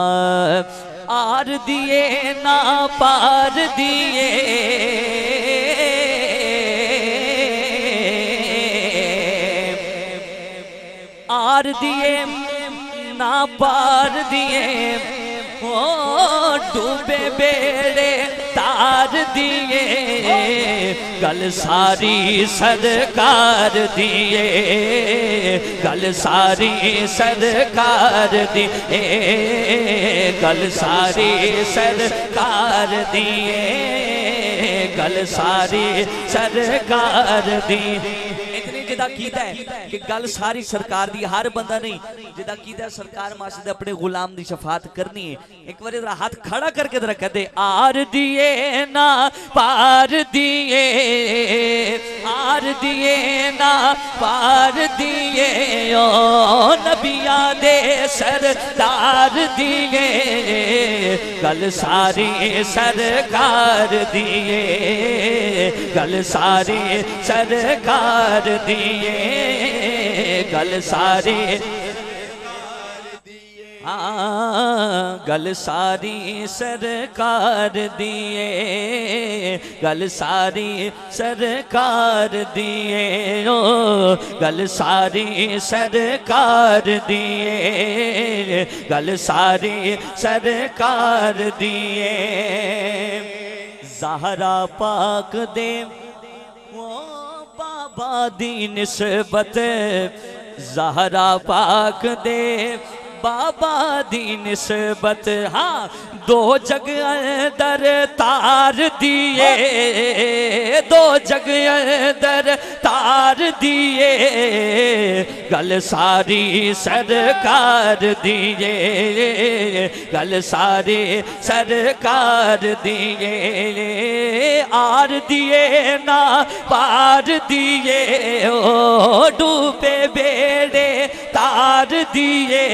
Are दिए ना पार दिए, आर दिए ना पार दिए, ओ डूबे बेड़े तार दिए, गल सारी सरकार दिए, गल सारी सरकार दिए, गल सारी सरकार दिए, गल सारी सरकार दी। जिदा कीता है कि गल सारी सरकार दी, हर बंदा नहीं जिदा कीता सरकार माशद अपने गुलाम दी शफात करनी है। एक बार जरा हाथ खड़ा करके जरा कह दे, आर दिए ना पार दिए, आर दिए ना पार दिए, ओ नबिया दे सरदार दिए, गल सारी सरकार दिए, गल सारी सरकार दिए, गल सारी हाँ गल सारी सरकार दिए, गल सारी सरकार दिए, ओ गल सारी सरकार दिए, गल सारी सरकार दिए। ज़हरा पाक दे बाबा दी निस्बत, ज़हरा पाक दे बाबा दी निस्बत, हाँ दो जग अंदर तार दिए, दो जग अंदर तार दिए, गल सारी सरकार दिए, गल सारी सरकार दिए, आर दिए ना पार दिए, ओ डूबे बेड़े तार दिए,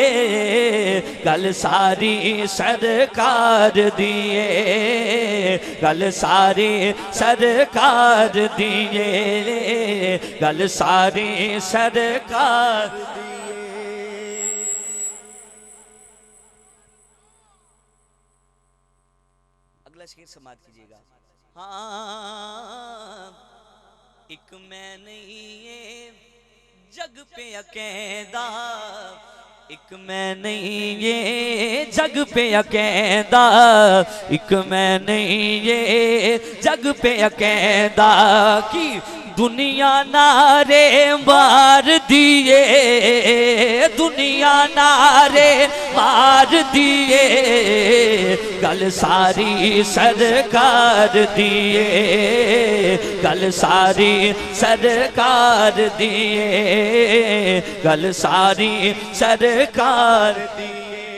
गल सारी सरकार दिए, गल सारी सरकार दिए, गल सारी सरकार दिए। अगला शेर समाप्त कीजिएगा। हाँ एक मैं नहीं ये जग पे अकेला, एक मैं नहीं ये जग पे अकेला, एक मैं नहीं ये जग पे अकेला, की दुनिया नारे मार दिए, दुनिया नारे मार दिए, गल सारी सरकार दिए, गल सारी सरकार दिए, गल सारी सरकार दिए।